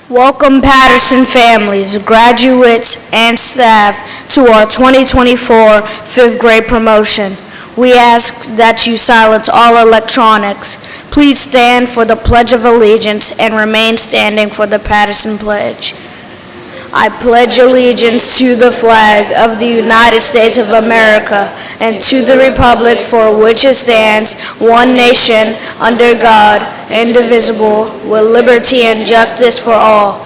Welcome Patterson families, graduates, and staff to our 2024 fifth grade promotion. We ask that you silence all electronics. Please stand for the Pledge of Allegiance and remain standing for the Patterson Pledge. I pledge allegiance to the flag of the United States of America and to the republic for which it stands, one nation, under God, indivisible, with liberty and justice for all.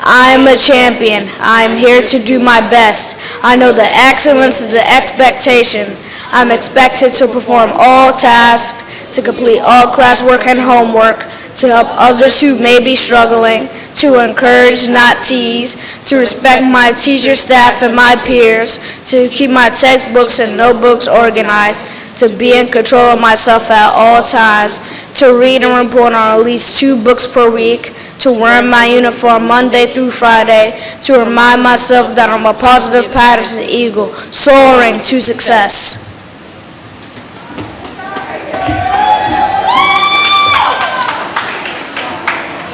I am a champion. I am here to do my best. I know the excellence is the expectation. I'm expected to perform all tasks, to complete all classwork and homework, to help others who may be struggling, to encourage, not tease, to respect my teacher, staff, and my peers, to keep my textbooks and notebooks organized, to be in control of myself at all times, to read and report on at least 2 books per week, to wear my uniform Monday through Friday, to remind myself that I'm a positive Patterson Eagle, soaring to success.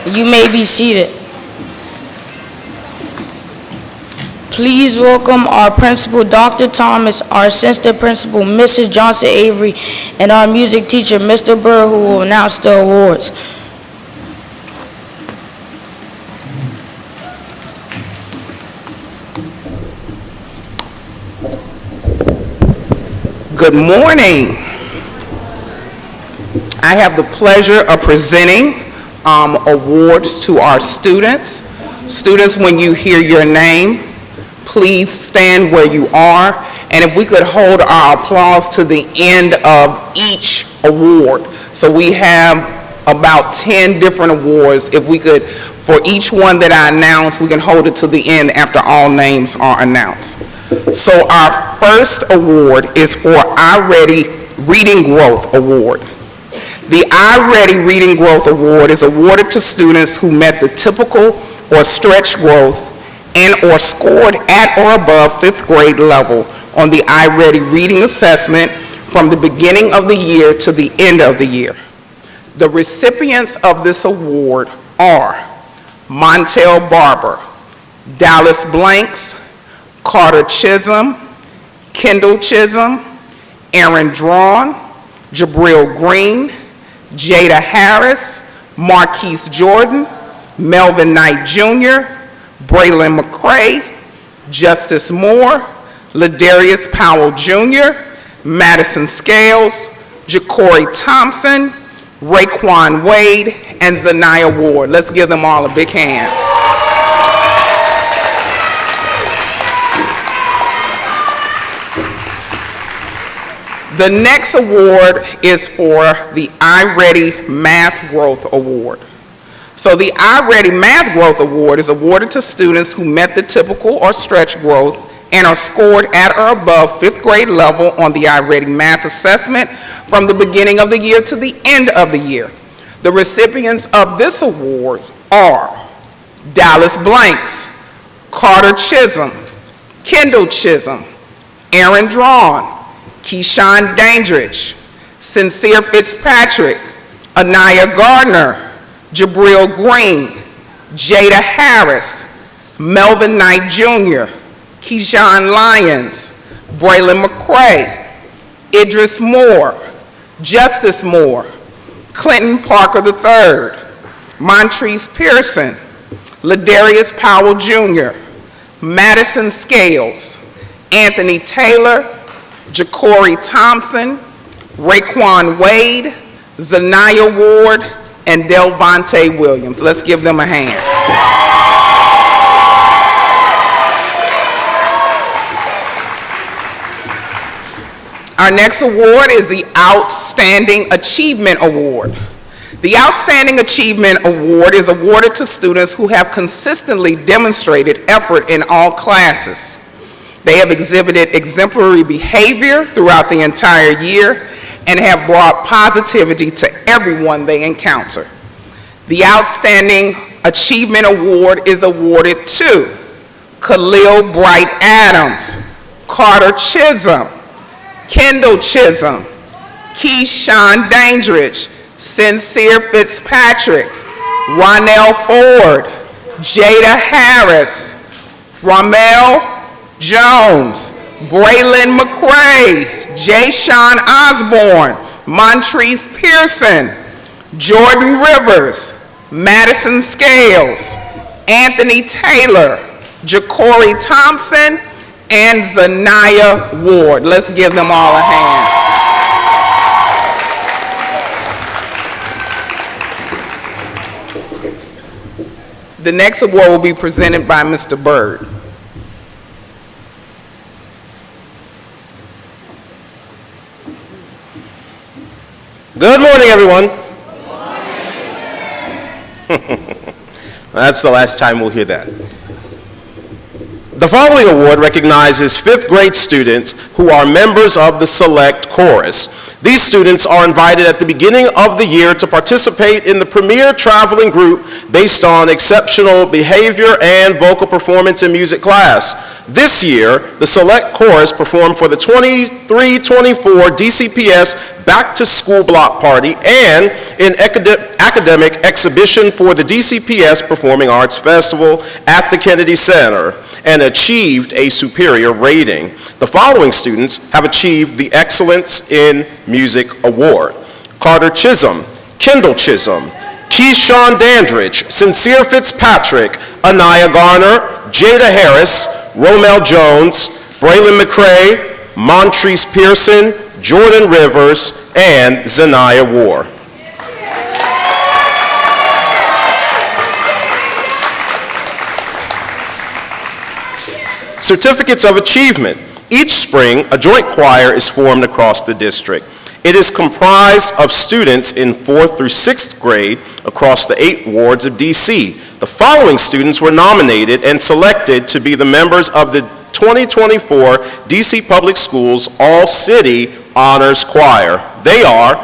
You may be seated. Please welcome our principal, Dr. Thomas, our assistant principal, Mrs. Johnson Avery, and our music teacher, Mr. Burr, who will announce the awards. Good morning. I have the pleasure of presenting awards to our students. Students, when you hear your name, please stand where you are. And if we could hold our applause to the end of each award. So we have about 10 different awards. If we could, for each one that I announce, we can hold it to the end after all names are announced. So our first award is for iReady Reading Growth Award. The iReady Reading Growth Award is awarded to students who met the typical or stretched growth and or scored at or above 5th grade level on the iReady Reading Assessment from the beginning of the year to the end of the year. The recipients of this award are Montel Barber, Dallas Blanks, Carter Chisholm, Kendall Chisholm, Aaron Drawn, Jabril Green, Jada Harris, Marquise Jordan, Melvin Knight Jr., Braylon McCray, Justice Moore, Ladarius Powell Jr., Madison Scales, Ja'Cory Thompson, Raekwon Wade, and Zaniyah Ward. Let's give them all a big hand. The next award is for the iReady Math Growth Award. So the iReady Math Growth Award is awarded to students who met the typical or stretch growth and are scored at or above 5th grade level on the iReady Math Assessment from the beginning of the year to the end of the year. The recipients of this award are Dallas Blanks, Carter Chisholm, Kendall Chisholm, Aaron Drawn, Keyshawn Dandridge, Sincere Fitzpatrick, Anaya Gardner, Jabril Green, Jada Harris, Melvin Knight Jr., Keyshawn Lyons, Braylon McCray, Idris Moore, Justice Moore, Clinton Parker III, Montrese Pearson, Ladarius Powell Jr., Madison Scales, Anthony Taylor, Ja'Cory Thompson, Raekwon Wade, Zaniyah Ward, and Delvonte Williams. Let's give them a hand. Our next award is the Outstanding Achievement Award. The Outstanding Achievement Award is awarded to students who have consistently demonstrated effort in all classes. They have exhibited exemplary behavior throughout the entire year and have brought positivity to everyone they encounter. The Outstanding Achievement Award is awarded to Khalil Bright Adams, Carter Chisholm, Kendall Chisholm, Keyshawn Dandridge, Sincere Fitzpatrick, Ronell Ford, Jada Harris, Ramel Jones, Braylon McCray, Jayshawn Osborne, Montrese Pearson, Jordan Rivers, Madison Scales, Anthony Taylor, Ja'Cory Thompson, and Zaniyah Ward. Let's give them all a hand. The next award will be presented by Mr. Byrd. Good morning, everyone. That's the last time we'll hear that. The following award recognizes 5th grade students who are members of the Select Chorus. These students are invited at the beginning of the year to participate in the premier traveling group based on exceptional behavior and vocal performance in music class. This year, the Select Chorus performed for the 23-24 DCPS Back to School Block Party and an academic exhibition for the DCPS Performing Arts Festival at the Kennedy Center and achieved a superior rating. The following students have achieved the Excellence in Music Award: Carter Chisholm, Kendall Chisholm, Keyshawn Dandridge, Sincere Fitzpatrick, Anaya Garner, Jada Harris, Romel Jones, Braylon McCray, Montrese Pearson, Jordan Rivers, and Zaniyah Ward. Certificates of achievement. Each spring, a joint choir is formed across the district. It is comprised of students in 4th through 6th grade across the 8 wards of DC. The following students were nominated and selected to be the members of the 2024 DC Public Schools All-City Honors Choir. They are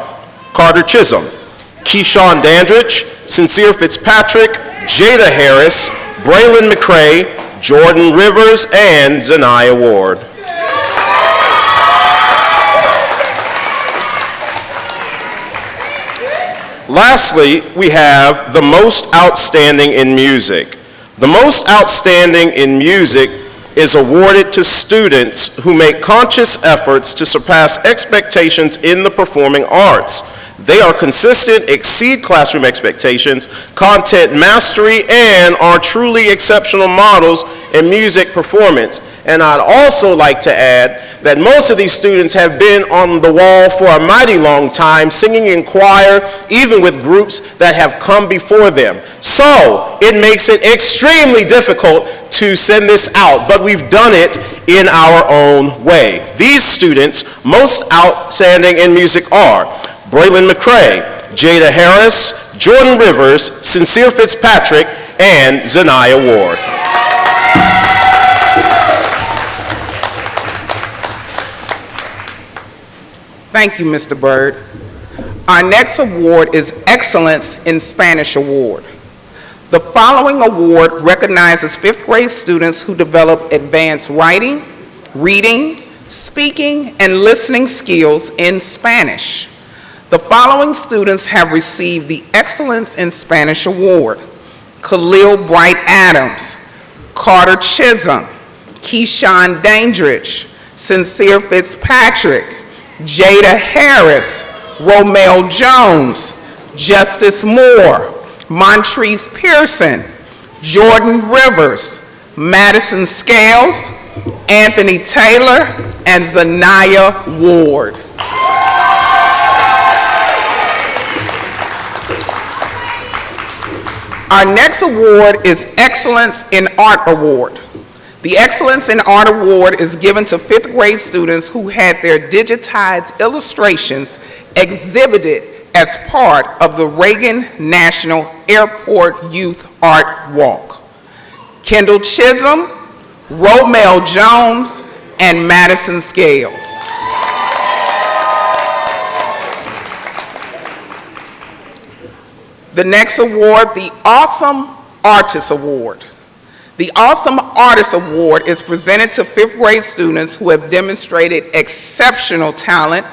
Carter Chisholm, Keyshawn Dandridge, Sincere Fitzpatrick, Jada Harris, Braylon McCray, Jordan Rivers, and Zaniyah Ward. Lastly, we have the most outstanding in music. The most outstanding in music is awarded to students who make conscious efforts to surpass expectations in the performing arts. They are consistent, exceed classroom expectations, content mastery, and are truly exceptional models in music performance. And I'd also like to add that most of these students have been on the wall for a mighty long time, singing in choir, even with groups that have come before them. So it makes it extremely difficult to send this out, but we've done it in our own way. These students, most outstanding in music are Braylon McCray, Jada Harris, Jordan Rivers, Sincere Fitzpatrick, and Zaniyah Ward. Thank you, Mr. Byrd. Our next award is Excellence in Spanish Award. The following award recognizes 5th grade students who develop advanced writing, reading, speaking, and listening skills in Spanish. The following students have received the Excellence in Spanish Award: Khalil Bright Adams, Carter Chisholm, Keyshawn Dandridge, Sincere Fitzpatrick, Jada Harris, Romel Jones, Justice Moore, Montrese Pearson, Jordan Rivers, Madison Scales, Anthony Taylor, and Zaniyah Ward. Our next award is Excellence in Art Award. The Excellence in Art Award is given to 5th grade students who had their digitized illustrations exhibited as part of the Reagan National Airport Youth Art Walk. Kendall Chisholm, Romel Jones, and Madison Scales. The next award, the Awesome Artist Award. The Awesome Artist Award is presented to 5th grade students who have demonstrated exceptional talent,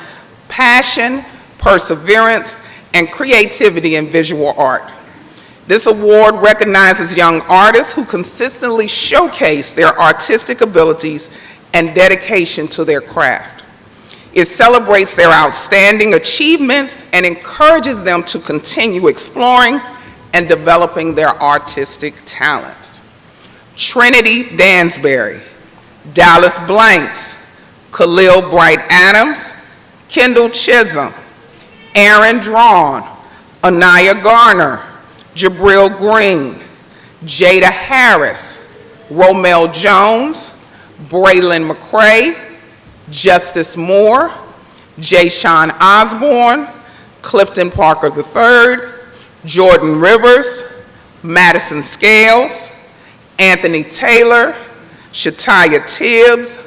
passion, perseverance, and creativity in visual art. This award recognizes young artists who consistently showcase their artistic abilities and dedication to their craft. It celebrates their outstanding achievements and encourages them to continue exploring and developing their artistic talents. Trinity Dansbury, Dallas Blanks, Khalil Bright Adams, Kendall Chisholm, Aaron Drawn, Anaya Garner, Jabril Green, Jada Harris, Romel Jones, Braylon McCray, Justice Moore, Jayshawn Osborne, Clifton Parker III, Jordan Rivers, Madison Scales, Anthony Taylor, Shataya Tibbs,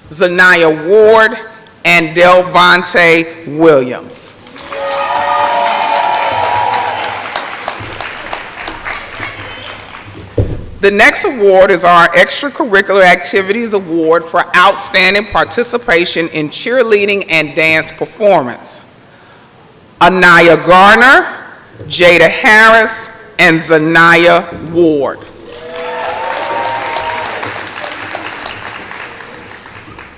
Zaniyah Ward, and Delvante Williams. The next award is our Extracurricular Activities Award for outstanding participation in cheerleading and dance performance. Anaya Garner, Jada Harris, and Zaniyah Ward.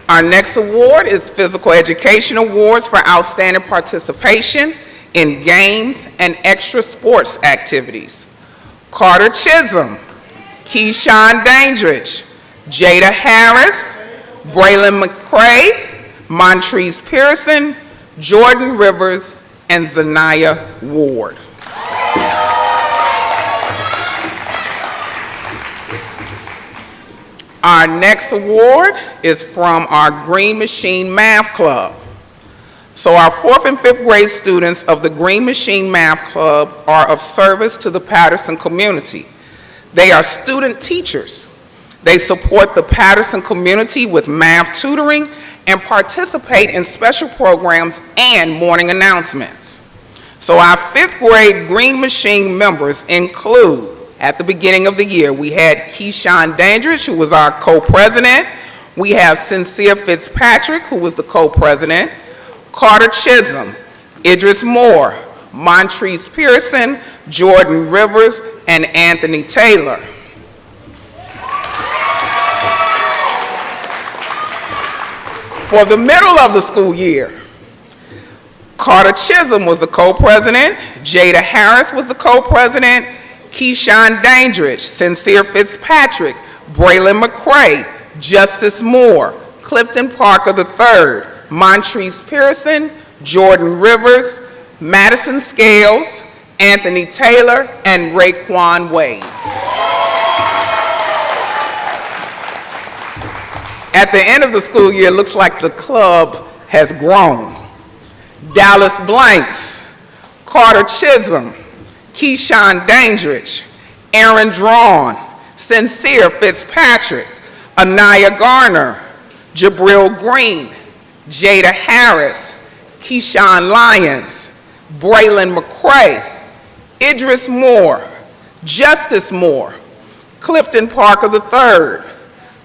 Our next award is Physical Education Awards for outstanding participation in games and extra sports activities. Carter Chisholm, Keyshawn Dandridge, Jada Harris, Braylon McCray, Montrese Pearson, Jordan Rivers, and Zaniyah Ward. Our next award is from our Green Machine Math Club. So our 4th and 5th grade students of the Green Machine Math Club are of service to the Patterson community. They are student teachers. They support the Patterson community with math tutoring and participate in special programs and morning announcements. So our 5th grade Green Machine members include, at the beginning of the year, we had Keyshawn Dandridge, who was our co-president. We have Sincere Fitzpatrick, who was the co-president. Carter Chisholm, Idris Moore, Montrese Pearson, Jordan Rivers, and Anthony Taylor. For the middle of the school year, Carter Chisholm was the co-president, Jada Harris was the co-president, Keyshawn Dandridge, Sincere Fitzpatrick, Braylon McCray, Justice Moore, Clifton Parker III, Montrese Pearson, Jordan Rivers, Madison Scales, Anthony Taylor, and Raekwon Wade. At the end of the school year, it looks like the club has grown. Dallas Blanks, Carter Chisholm, Keyshawn Dandridge, Aaron Drawn, Sincere Fitzpatrick, Anaya Garner, Jabril Green, Jada Harris, Keyshawn Lyons, Braylon McCray, Idris Moore, Justice Moore, Clifton Parker III,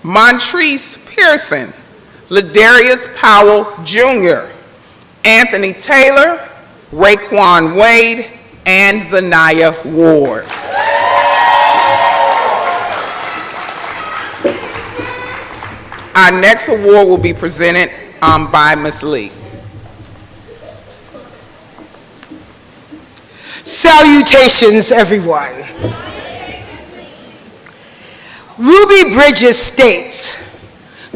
Montrese Pearson, Ladarius Powell Jr., Anthony Taylor, Raekwon Wade, and Zanaya Ward. Our next award will be presented by Ms. Lee. Salutations, everyone. Ruby Bridges states,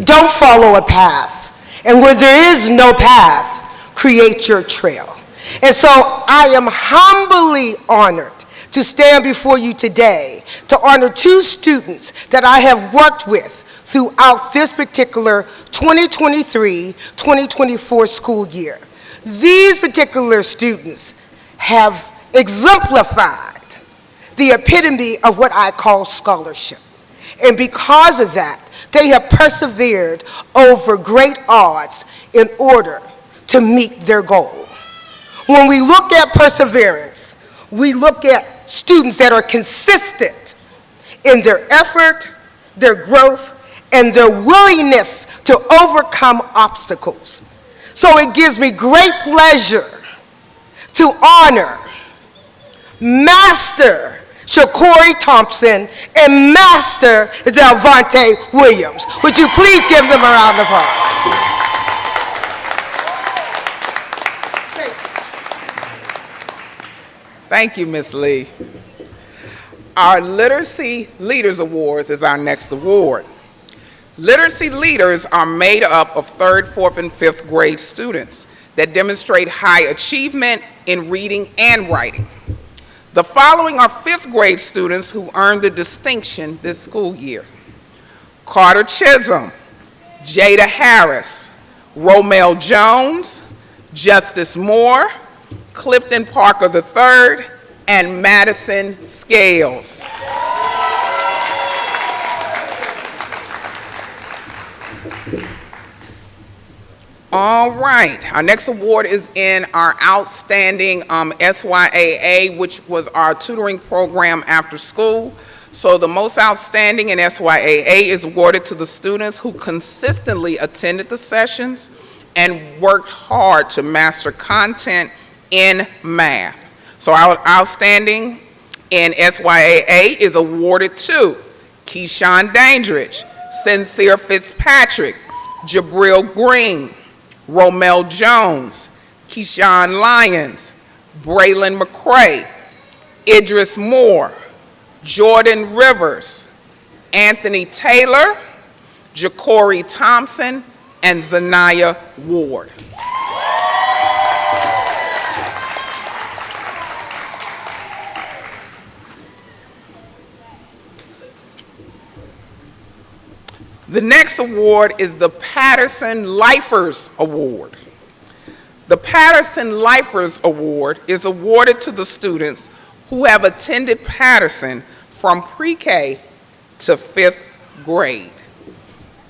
"Don't follow a path, and where there is no path, create your trail." And so I am humbly honored to stand before you today to honor two students that I have worked with throughout this particular 2023-2024 school year. These particular students have exemplified the epitome of what I call scholarship. And because of that, they have persevered over great odds in order to meet their goal. When we look at perseverance, we look at students that are consistent in their effort, their growth, and their willingness to overcome obstacles. So it gives me great pleasure to honor Master Shakori Thompson and Master Delvante Williams. Would you please give them a round of applause? Thank you, Ms. Lee. Our Literacy Leaders Awards is our next award. Literacy leaders are made up of 3rd, 4th, and 5th grade students that demonstrate high achievement in reading and writing. The following are 5th grade students who earned the distinction this school year: Carter Chisholm, Jada Harris, Romel Jones, Justice Moore, Clifton Parker III, and Madison Scales. All right, our next award is in our outstanding SYAA, which was our tutoring program after school. So the most outstanding in SYAA is awarded to the students who consistently attended the sessions and worked hard to master content in math. So our outstanding in SYAA is awarded to Keyshawn Dandridge, Sincere Fitzpatrick, Jabril Green, Romel Jones, Keyshawn Lyons, Braylon McCray, Idris Moore, Jordan Rivers, Anthony Taylor, Ja'Cory Thompson, and Zanaya Ward. The next award is the Patterson Lifers Award. The Patterson Lifers Award is awarded to the students who have attended Patterson from pre-K to 5th grade.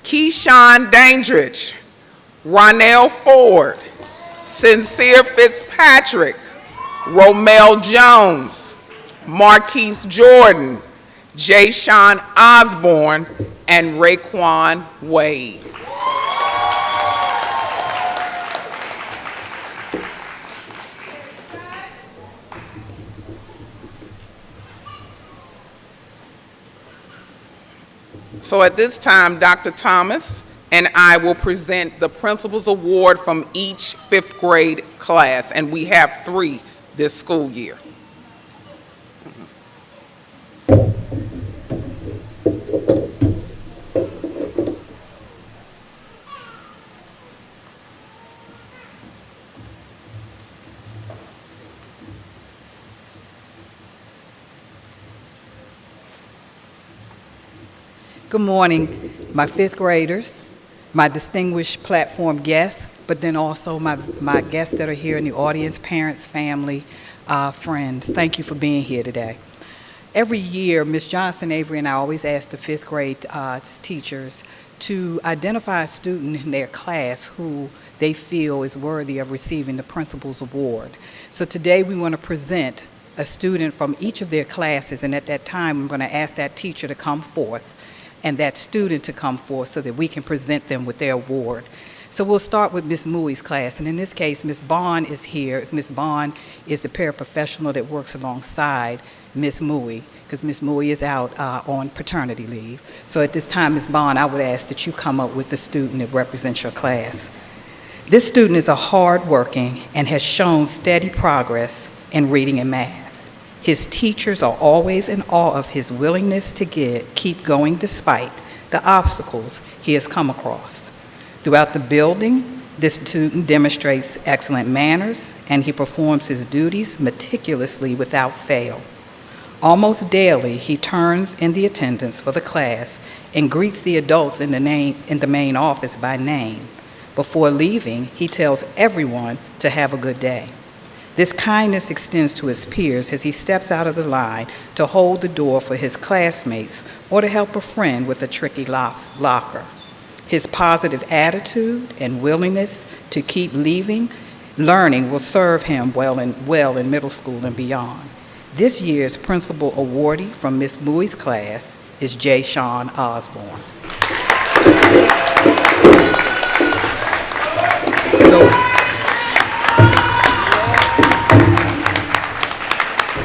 Keyshawn Dandridge, Ronell Ford, Sincere Fitzpatrick, Romel Jones, Marquise Jordan, Jayshawn Osborne, and Raekwon Wade. So at this time, Dr. Thomas and I will present the Principal's Award from each 5th grade class, and we have 3 this school year. Good morning, my 5th graders, my distinguished platform guests, but then also my guests that are here in the audience, parents, family, friends. Thank you for being here today. Every year, Ms. Johnson Avery and I always ask the 5th grade teachers to identify a student in their class who they feel is worthy of receiving the Principal's Award. So today we want to present a student from each of their classes, and at that time I'm going to ask that teacher to come forth and that student to come forth so that we can present them with their award. So we'll start with Ms. Muy's class, and in this case, Ms. Bond is here. Ms. Bond is the paraprofessional that works alongside Ms. Muy, because Ms. Muy is out on paternity leave. So at this time, Ms. Bond, I would ask that you come up with the student that represents your class. This student is a hard-working and has shown steady progress in reading and math. His teachers are always in awe of his willingness to keep going despite the obstacles he has come across. Throughout the building, this student demonstrates excellent manners, and he performs his duties meticulously without fail. Almost daily, he turns in the attendance for the class and greets the adults in the main office by name. Before leaving, he tells everyone to have a good day. This kindness extends to his peers as he steps out of the line to hold the door for his classmates or to help a friend with a tricky locker. His positive attitude and willingness to keep learning will serve him well in middle school and beyond. This year's Principal Awardee from Ms. Muy's class is Jayshawn Osborne.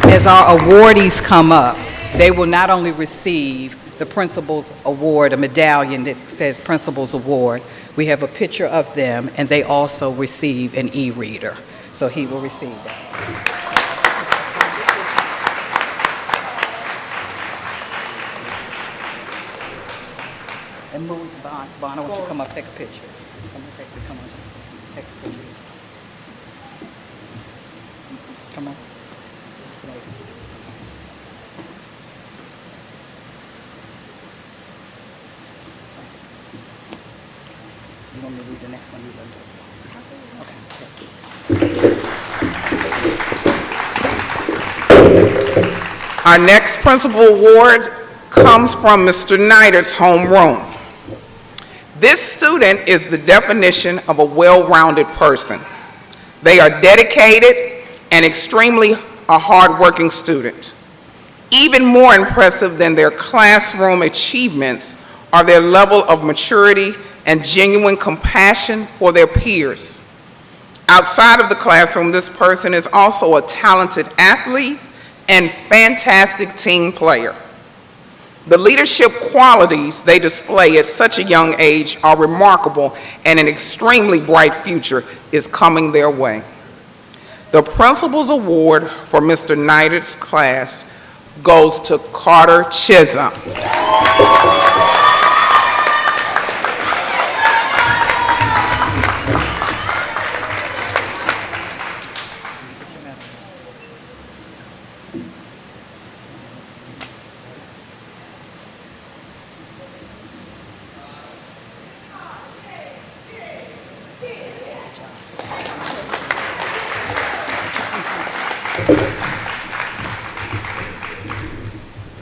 As our awardees come up, they will not only receive the Principal's Award, a medallion that says Principal's Award, we have a picture of them, and they also receive an e-reader. So he will receive that. And move, Bond, I want you to come up, take a picture. Come on, take a picture. Come on. You want me to read the next one? You want to? Okay. Our next Principal Award comes from Mr. Nider's homeroom. This student is the definition of a well-rounded person. They are dedicated and extremely a hard-working student. Even more impressive than their classroom achievements are their level of maturity and genuine compassion for their peers. Outside of the classroom, this person is also a talented athlete and fantastic team player. The leadership qualities they display at such a young age are remarkable, and an extremely bright future is coming their way. The Principal's Award for Mr. Nider's class goes to Carter Chisholm.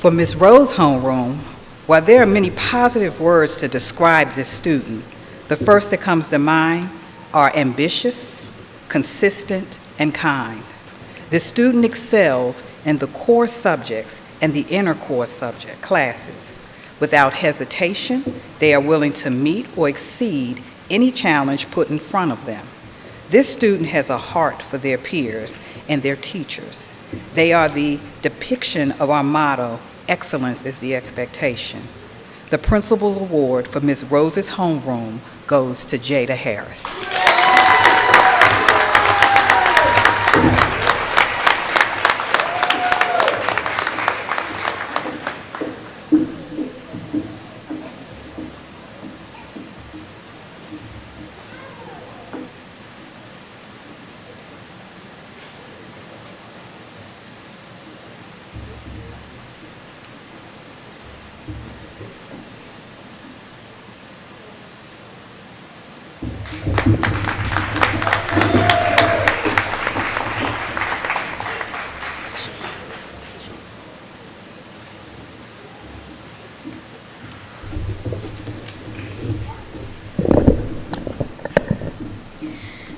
For Ms. Rowe's homeroom, while there are many positive words to describe this student, the first that comes to mind are ambitious, consistent, and kind. This student excels in the core subjects and the inner core subject classes. Without hesitation, they are willing to meet or exceed any challenge put in front of them. This student has a heart for their peers and their teachers. They are the depiction of our motto, excellence is the expectation. The Principal's Award for Ms. Rose's homeroom goes to Jada Harris.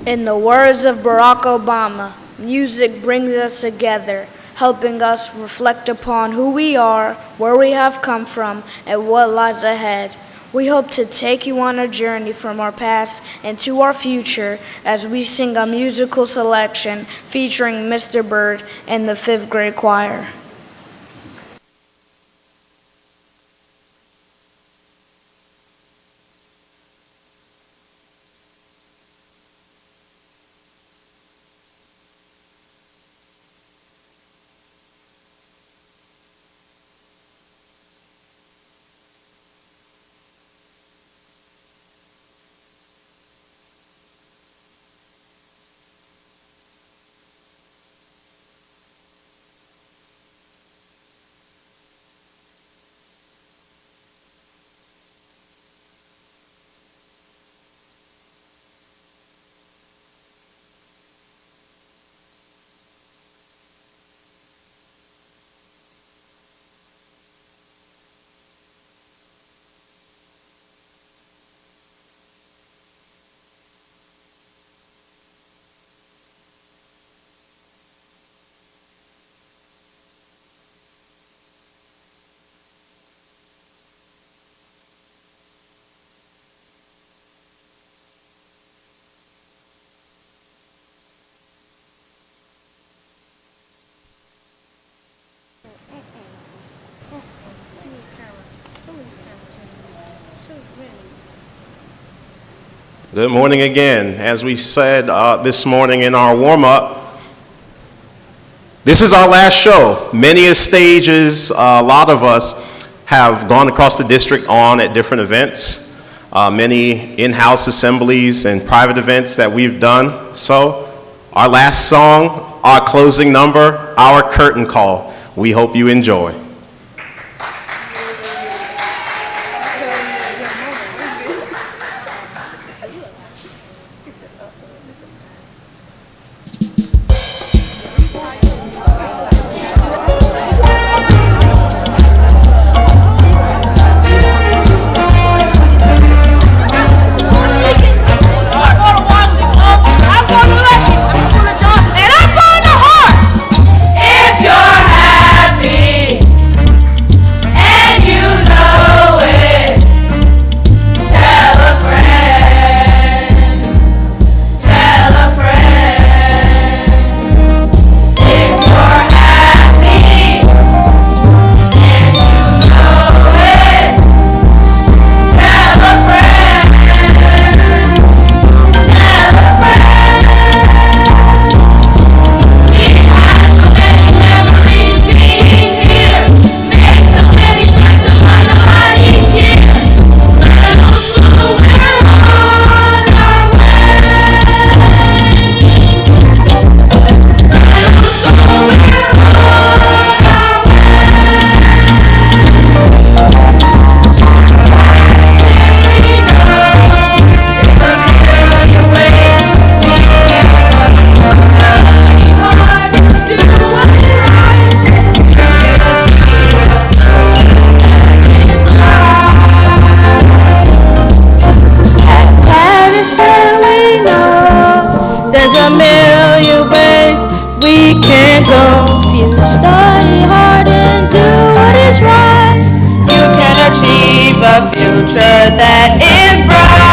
In the words of Barack Obama, music brings us together, helping us reflect upon who we are, where we have come from, and what lies ahead. We hope to take you on a journey from our past into our future as we sing a musical selection featuring Mr. Bird and the 5th grade choir. Good morning again. As we said this morning in our warm-up, this is our last show. Many stages, a lot of us have gone across the district on at different events, many in-house assemblies and private events that we've done. So our last song, our closing number, our curtain call. We hope you enjoy. If you're happy, future that is bright.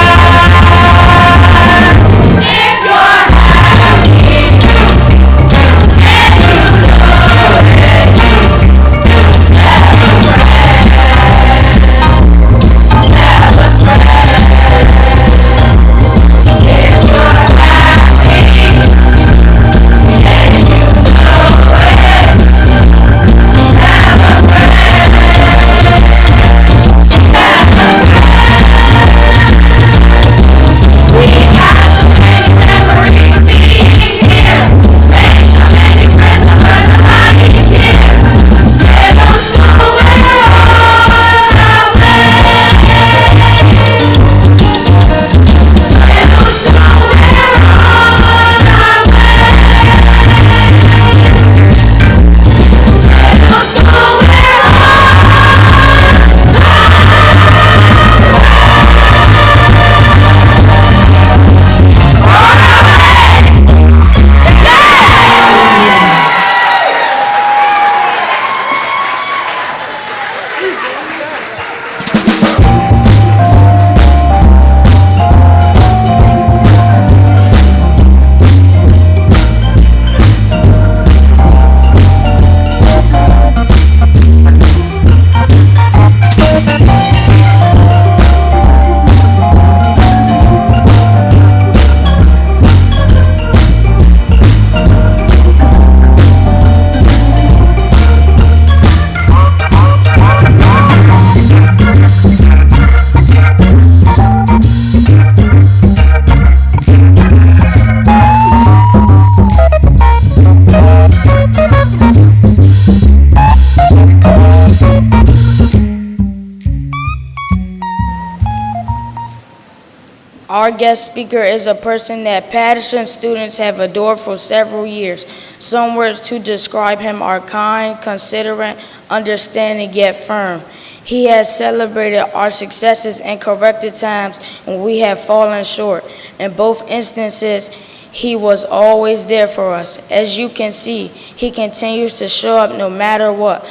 Our guest speaker is a person that Patterson students have adored for several years. Some words to describe him are kind, considerate, understanding, yet firm. He has celebrated our successes and corrected times when we have fallen short. In both instances, he was always there for us. As you can see, he continues to show up no matter what.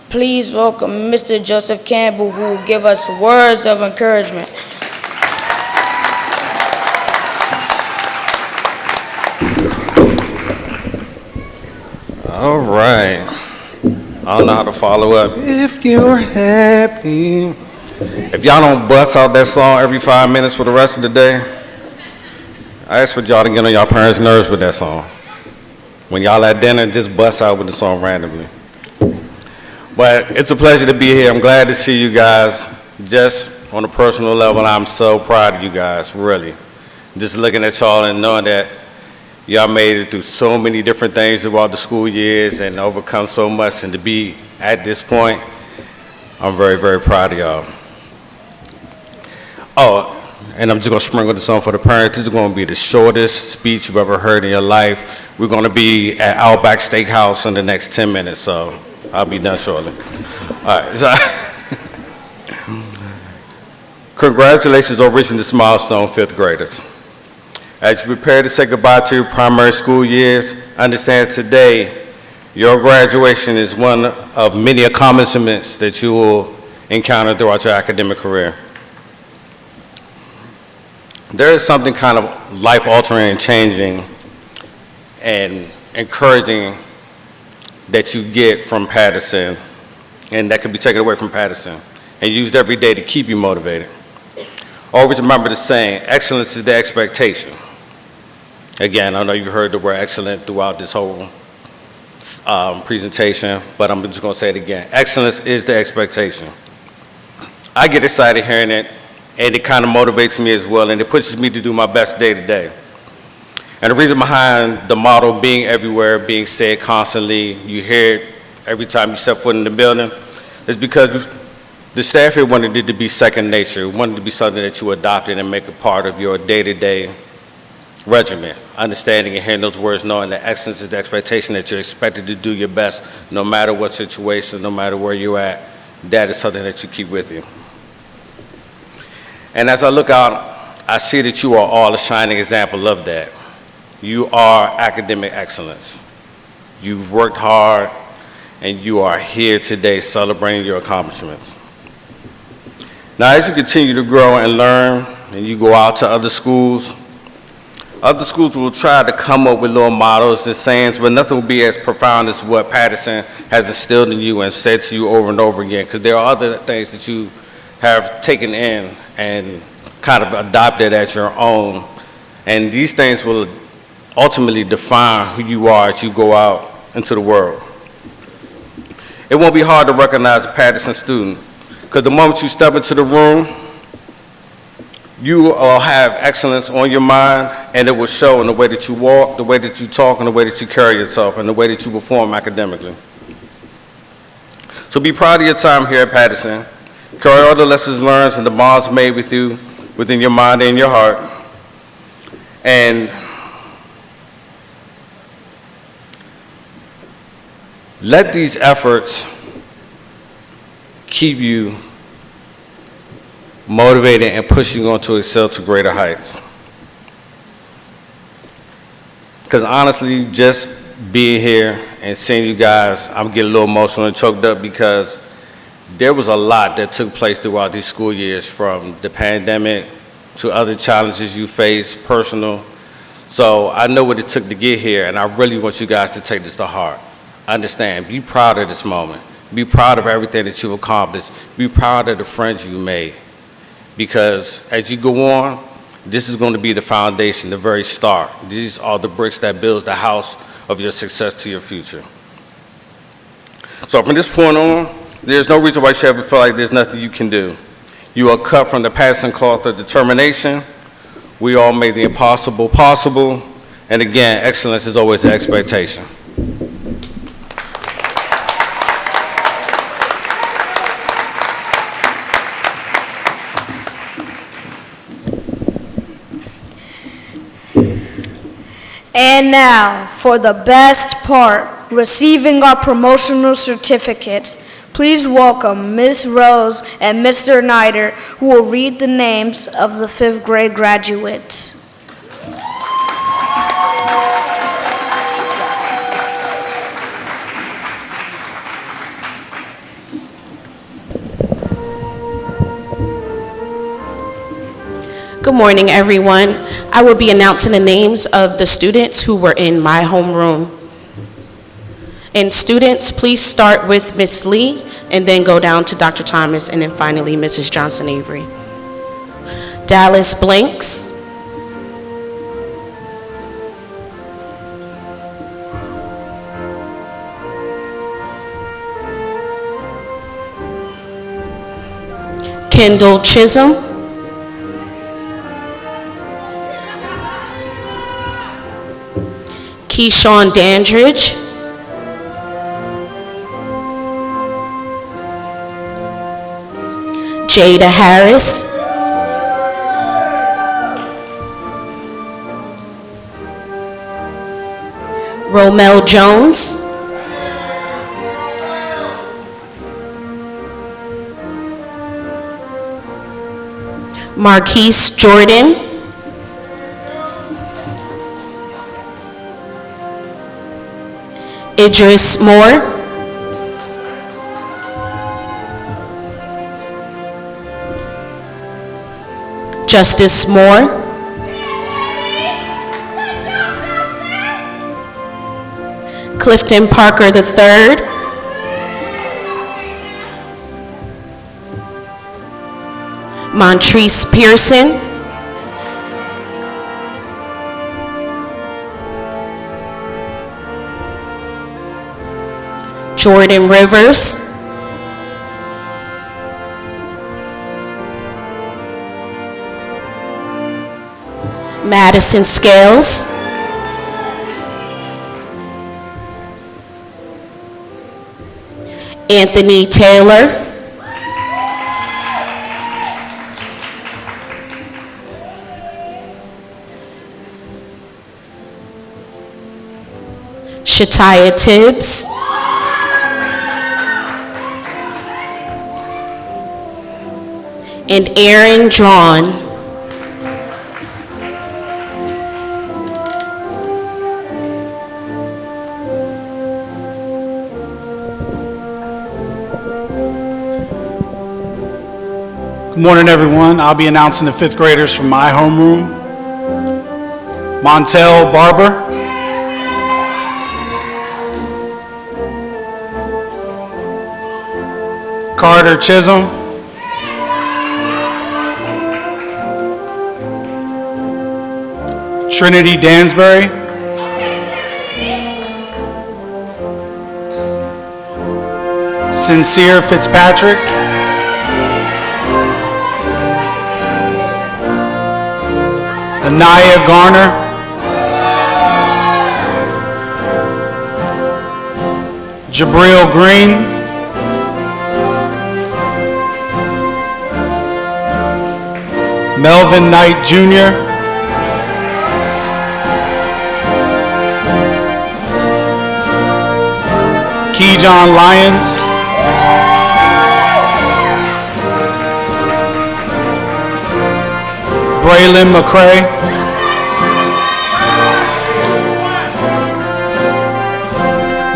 Please welcome Mr. Joseph Campbell, who will give us words of encouragement. All right. I don't know how to follow up. If you're happy. If y'all don't bust out that song every 5 minutes for the rest of the day, I ask for y'all to get on y'all parents' nerves with that song. When y'all at dinner, just bust out with the song randomly. But it's a pleasure to be here. I'm glad to see you guys. Just on a personal level, I'm so proud of you guys, really. Just looking at y'all and knowing that y'all made it through so many different things throughout the school years and overcome so much, and to be at this point, I'm very, very proud of y'all. Oh, and I'm just gonna sprinkle this on for the parents. This is gonna be the shortest speech you've ever heard in your life. We're gonna be at Outback Steakhouse in the next 10 minutes, so I'll be done shortly. All right, so congratulations on reaching this milestone, 5th graders. As you prepare to say goodbye to your primary school years, understand today your graduation is one of many accomplishments that you will encounter throughout your academic career. There is something kind of life-altering and changing and encouraging that you get from Patterson, and that can be taken away from Patterson and used every day to keep you motivated. Always remember the saying, excellence is the expectation. Again, I know you've heard the word excellent throughout this whole presentation, but I'm just gonna say it again. Excellence is the expectation. I get excited hearing it, and it kind of motivates me as well, and it pushes me to do my best day to day. And the reason behind the motto being everywhere, being said constantly, you hear it every time you step foot in the building, is because the staff here wanted it to be second nature, wanted it to be something that you adopted and make a part of your day-to-day regimen. Understanding and hearing those words, knowing that excellence is the expectation that you're expected to do your best no matter what situation, no matter where you're at. That is something that you keep with you. And as I look out, I see that you are all a shining example of that. You are academic excellence. You've worked hard, and you are here today celebrating your accomplishments. Now, as you continue to grow and learn, and you go out to other schools will try to come up with little mottos and sayings, but nothing will be as profound as what Patterson has instilled in you and said to you over and over again, because there are other things that you have taken in and kind of adopted as your own. And these things will ultimately define who you are as you go out into the world. It won't be hard to recognize a Patterson student, because the moment you step into the room, you will have excellence on your mind, and it will show in the way that you walk, the way that you talk, and the way that you carry yourself, and the way that you perform academically. So be proud of your time here at Patterson. Carry all the lessons learned and the bonds made with you within your mind and your heart. And let these efforts keep you motivated and pushing on to excel to greater heights. Because honestly, just being here and seeing you guys, I'm getting a little emotional and choked up, because there was a lot that took place throughout these school years, from the pandemic to other challenges you faced, personal. So I know what it took to get here, and I really want you guys to take this to heart. Understand, be proud of this moment. Be proud of everything that you've accomplished. Be proud of the friends you made. Because as you go on, this is going to be the foundation, the very start. These are the bricks that builds the house of your success to your future. So from this point on, there's no reason why you should ever feel like there's nothing you can do. You are cut from the Patterson cloth of determination. We all made the impossible possible. And again, excellence is always the expectation. And now, for the best part, receiving our promotional certificates. Please welcome Ms. Rose and Mr. Nider, who will read the names of the 5th grade graduates. Good morning, everyone. I will be announcing the names of the students who were in my homeroom. And students, please start with Ms. Lee, and then go down to Dr. Thomas, and then finally Mrs. Johnson-Avery. Dallas Blanks. Kendall Chisholm. Keyshawn Dandridge. Jada Harris. Romel Jones. Marquise Jordan. Idris Moore. Justice Moore. Clifton Parker III. Montrese Pearson. Jordan Rivers. Madison Scales. Anthony Taylor. Shataya Tibbs. And Aaron Drawn. Good morning, everyone. I'll be announcing the fifth graders from my homeroom. Montel Barber. Carter Chisholm. Trinity Dansbury. Sincere Fitzpatrick. Anaya Garner. Jabril Green. Melvin Knight Jr. Keyjon Lyons. Braylon McCray.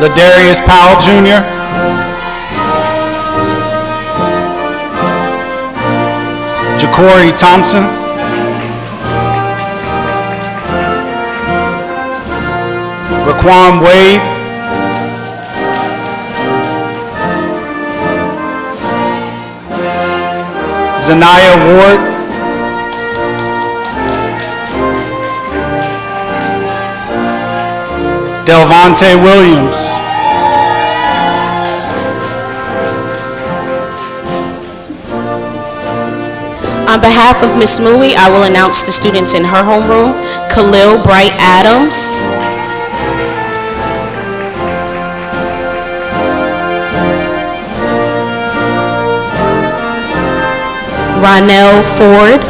Ladarius Powell Jr. Ja'Cory Thompson. Raquan Wade. Zanaya Ward. Delvonte Williams. On behalf of Ms. Mui, I will announce the students in her homeroom: Khalil Bright Adams, Ronell Ford,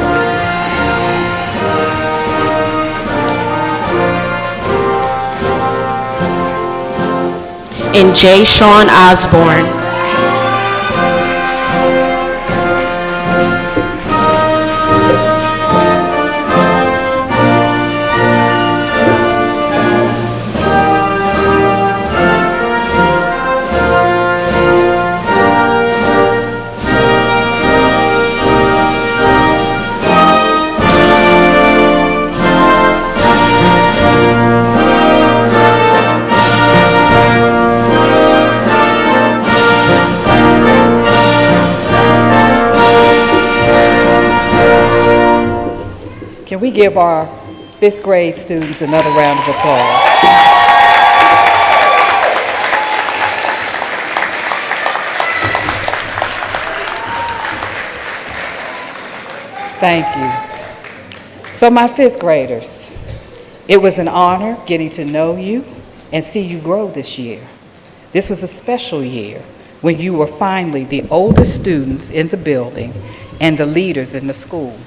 and Jay Sean Osborne. Can we give our fifth grade students another round of applause? Thank you. So my fifth graders, it was an honor getting to know you and see you grow this year. This was a special year when you were finally the oldest students in the building and the leaders in the school.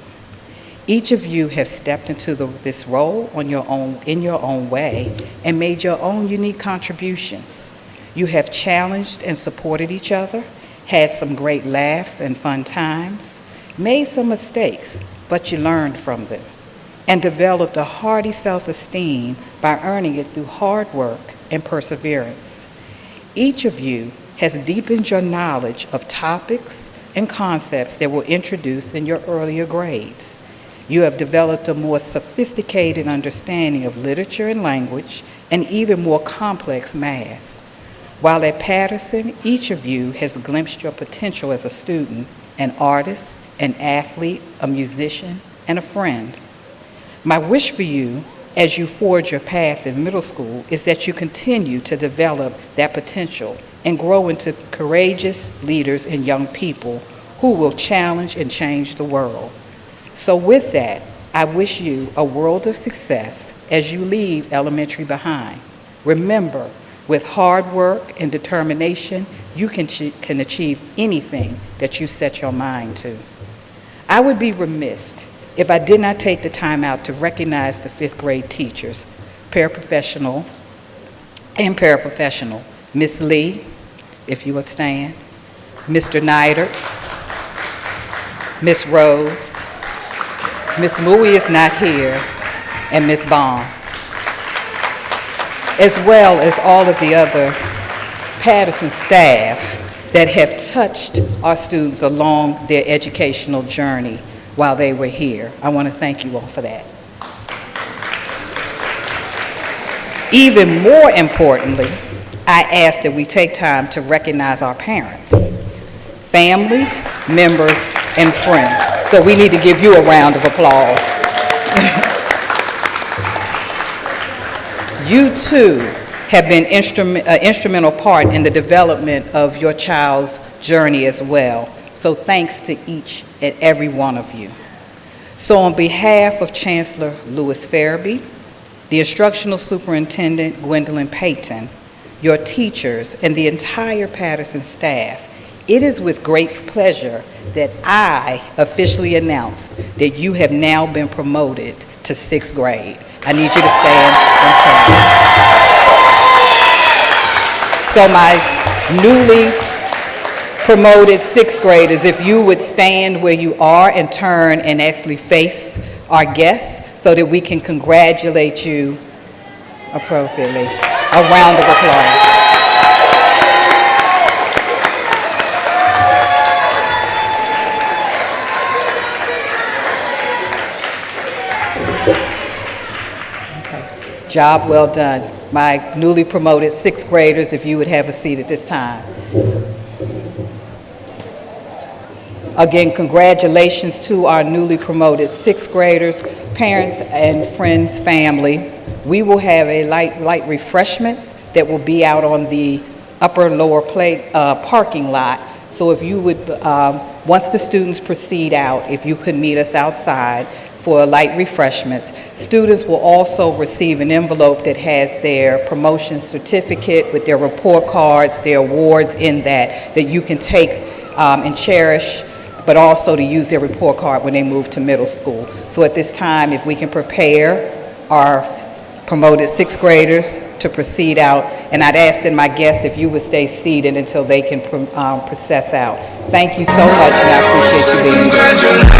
Each of you have stepped into this role in your own way and made your own unique contributions. You have challenged and supported each other, had some great laughs and fun times, made some mistakes, but you learned from them, and developed a hearty self-esteem by earning it through hard work and perseverance. Each of you has deepened your knowledge of topics and concepts that were introduced in your earlier grades. You have developed a more sophisticated understanding of literature and language, and even more complex math. While at Patterson, each of you has glimpsed your potential as a student, an artist, an athlete, a musician, and a friend. My wish for you as you forge your path in middle school is that you continue to develop that potential and grow into courageous leaders and young people who will challenge and change the world. So with that, I wish you a world of success as you leave elementary behind. Remember, with hard work and determination, you can achieve anything that you set your mind to. I would be remiss if I did not take the time out to recognize the fifth grade teachers, paraprofessionals, and paraprofessional. Ms. Lee, if you would stand, Mr. Nider, Ms. Rose, Ms. Mui is not here, and Ms. Bond, as well as all of the other Patterson staff that have touched our students along their educational journey while they were here. I want to thank you all for that. Even more importantly, I ask that we take time to recognize our parents, family, members, and friends. So we need to give you a round of applause. You too have been instrumental part in the development of your child's journey as well. So thanks to each and every one of you. So on behalf of Chancellor Lewis Farabee, the instructional superintendent Gwendolyn Payton, your teachers, and the entire Patterson staff, it is with great pleasure that I officially announce that you have now been promoted to 6th grade. I need you to stand and turn. So my newly promoted 6th graders, if you would stand where you are and turn and actually face our guests so that we can congratulate you appropriately. A round of applause. Okay. Job well done. My newly promoted 6th graders, if you would have a seat at this time. Again, congratulations to our newly promoted 6th graders, parents and friends, family. We will have a light refreshments that will be out on the lower parking lot. So if you would, once the students proceed out, if you could meet us outside for light refreshments. Students will also receive an envelope that has their promotion certificate with their report cards, their awards in that you can take and cherish, but also to use their report card when they move to middle school. So at this time, if we can prepare our promoted 6th graders to proceed out, and I'd ask that my guests, if you would stay seated until they can process out. Thank you so much, and I appreciate you being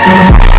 Yeah,